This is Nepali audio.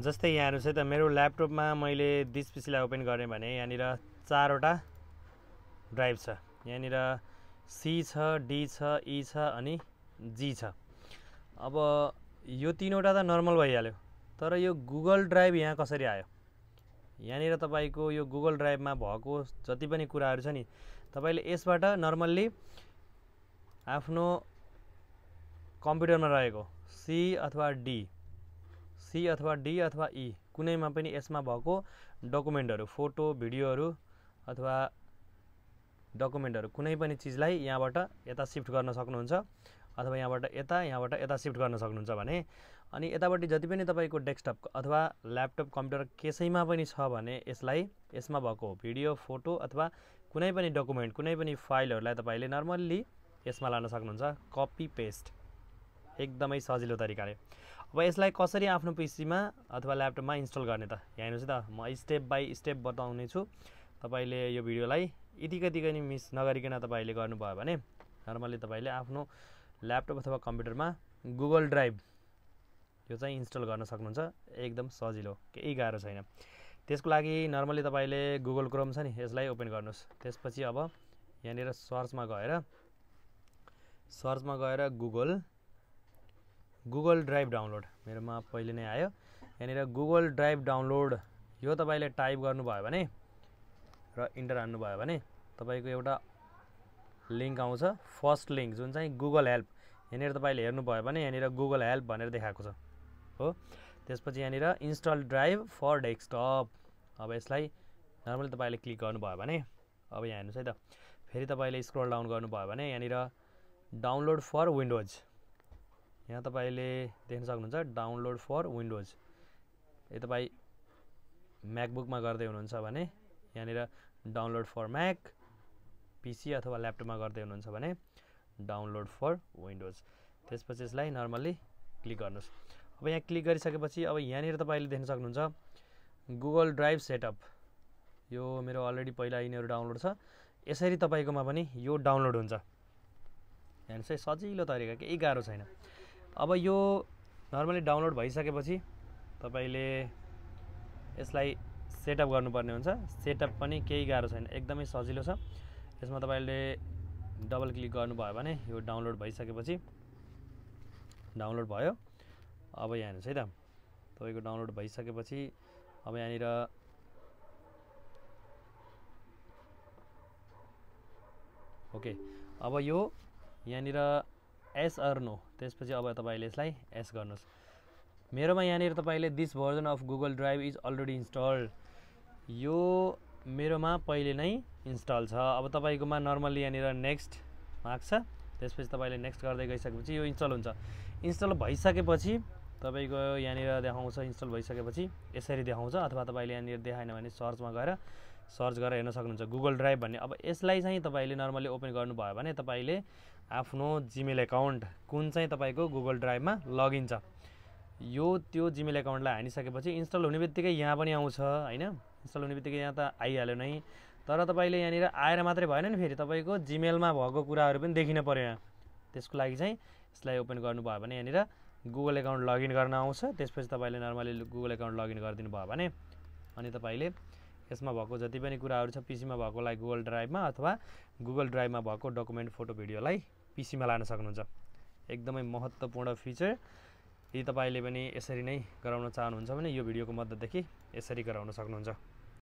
जस्तै यहाँ चाहिँ त मेरो ल्यापटपमा मैले दिस पीसीलाई ओपन गरेँ भने यहाँनिर 4वटा ड्राइभ छ। यहाँनिर सी छ, डी छ, ई छ अनि जी छ। अब यो 3वटा त नर्मल भइहाल्यो, तर यो गुगल ड्राइभ यहाँ कसरी आयो? यहाँनिर तपाईको यो गुगल ड्राइभमा भएको जति पनि कुराहरू छ नि, तपाईले यसबाट नर्मल्ली आफ्नो कम्प्युटरमा रहेको सी अथवा डी अथवा ई कुनैमा पनि यसमा भएको डकुमेन्टहरू, फोटो, भिडियोहरू अथवा डकुमेन्टहरू कुनै पनि चिजलाई यहाँबाट यता शिफ्ट गर्न सक्नुहुन्छ अथवा यहाँबाट यता शिफ्ट गर्न सक्नुहुन्छ भने, अनि यतापट्टि जति पनि तपाईको डेस्कटप अथवा ल्यापटप, कम्प्युटर कसैमा पनि छ भने यसलाई यसमा भएको भिडियो, फोटो अथवा कुनै पनि डकुमेन्ट, कुनै पनि फाइलहरूलाई तपाईले नर्मल्ली यसमा लान सक्नुहुन्छ, कपी पेस्ट एकदमै सजिलो तरिकाले। अब यसलाई कसरी आफ्नो पीसीमा अथवा ल्यापटपमा इन्स्टल गर्ने त? यहाँ हेर्नुस् त, म स्टेप बाइ स्टेप बताउने छु। तपाईले यो भिडियोलाई यतिकै नि मिस नगरिकन तपाईले गर्नुभयो भने नर्मल्ली तपाईले आफ्नो ल्यापटप अथवा कम्प्युटरमा गुगल ड्राइभ यो चाहिँ इन्स्टल गर्न सक्नुहुन्छ। एकदम सजिलो, केही गाह्रो छैन। त्यसको लागि नर्मल्ली तपाईले गुगल क्रोम छ नि, यसलाई ओपन गर्नुस्। त्यसपछि अब यहाँनिर सर्चमा गएर गुगल ड्राइभ डाउनलोड मेरोमा पहिले नै आयो। यहाँनिर गुगल ड्राइभ डाउनलोड यो तपाईले टाइप गर्नुभयो भने र इन्टर हान्नुभयो भने तपाईको एउटा लिङ्क आउँछ, फर्स्ट लिङ्क जुन चाहिँ गुगल हेल्प। यहाँनिर तपाईले हेर्नुभयो भने यहाँनिर गुगल हेल्प भनेर देखाएको छ हो। त्यसपछि यहाँनिर इन्स्टल ड्राइभ फर डेस्कटप। अब यसलाई नर्मली तपाईले क्लिक गर्नुभयो भने अब यहाँ हेर्नुस् है त, फेरि तपाईले स्क्रोल डाउन गर्नुभयो भने यहाँनिर डाउनलोड फर विन्डोज, यहाँ तपाईले देख्न सक्नुहुन्छ डाउनलोड फर विन्डोज। यो तपाई म्याकबुकमा गर्दै हुनुहुन्छ भने यहाँनिर डाउनलोड फर म्याक, पीसी अथवा ल्यापटपमा गर्दै हुनुहुन्छ भने डाउनलोड फर विन्डोज। त्यसपछि यसलाई नर्मल्ली क्लिक गर्नुस्। अब यहाँ क्लिक गरिसकेपछि अब यहाँनिर तपाईले देख्न सक्नुहुन्छ गुगल ड्राइभ सेटअप। यो मेरो अलरेडी पहिला यिनीहरू डाउनलोड छ। यसरी तपाईकोमा पनि यो डाउनलोड हुन्छ। यहाँ चाहिँ सजिलो तरिका, केही गाह्रो छैन। अब यो नर्मली डाउनलोड भइसकेपछि तपाईले यसलाई सेटअप गर्नुपर्ने हुन्छ। सेटअप पनि केही गाह्रो छैन, एकदमै सजिलो छ। यसमा तपाईले डबल क्लिक गर्नुभयो भने यो डाउनलोड भइसकेपछि डाउनलोड भयो। अब यहाँ हेर्नुस् है त, तपाईको डाउनलोड भइसकेपछि अब यहाँनिर ओके, अब यो यहाँनिर एस अर नो, त्यसपछि अब तपाईले यसलाई एस गर्नुस्। मेरोमा यहाँनिर तपाईले this version of Google Drive is already installed, यो मेरोमा पहिले नै इन्स्टल छ। अब तपाईकोमा नर्मल्ली यहाँनिर नेक्स्ट माग्छ। त्यसपछि तपाईले नेक्स्ट गर्दै गइसकेपछि यो इन्स्टल हुन्छ। इन्स्टल भइसकेपछि तपाईको यहाँनिर देखाउँछ, इन्स्टल भइसकेपछि यसरी देखाउँछ। अथवा तपाईले यहाँनिर देखाएन भने सर्चमा गएर सर्च गरेर हेर्न सक्नुहुन्छ गुगल ड्राइभ भन्ने। अब यसलाई चाहिँ तपाईले नर्मली ओपन गर्नुभयो भने तपाईले आफ्नो जीमेल एकाउन्ट कुन चाहिँ तपाईको गुगल ड्राइभमा लगइन छ, यो त्यो जीमेल एकाउन्टलाई हानिसकेपछि इन्स्टल हुने बित्तिकै यहाँ पनि आउँछ हैन। इन्स्टल हुने बित्तिकै यहाँ त आइहाल्यो नै, तर तपाईले यहाँनिर आएर मात्रै भएन नि, फेरि तपाईको जीमेलमा भएको कुराहरू पनि देखिन पर्यो यहाँ। त्यसको लागि चाहिँ यसलाई ओपन गर्नुभयो भने यहाँनिर गुगल एकाउन्ट लगइन गर्न आउँछ। त्यसपछि तपाईले नर्मली गुगल एकाउन्ट लगइन गरिदिनु भयो भने अनि तपाईले यसमा भएको जति पनि कुराहरू छ पीसीमा भएकोलाई गुगल ड्राइभमा अथवा गुगल ड्राइभमा भएको डकुमेन्ट, फोटो, भिडियोलाई पीसीमा लान सक्नुहुन्छ। एकदमै महत्त्वपूर्ण फिचर। यदि तपाईले पनि यसरी नै गराउन चाहनुहुन्छ भने यो भिडियोको मद्दतदेखि यसरी गराउन सक्नुहुन्छ।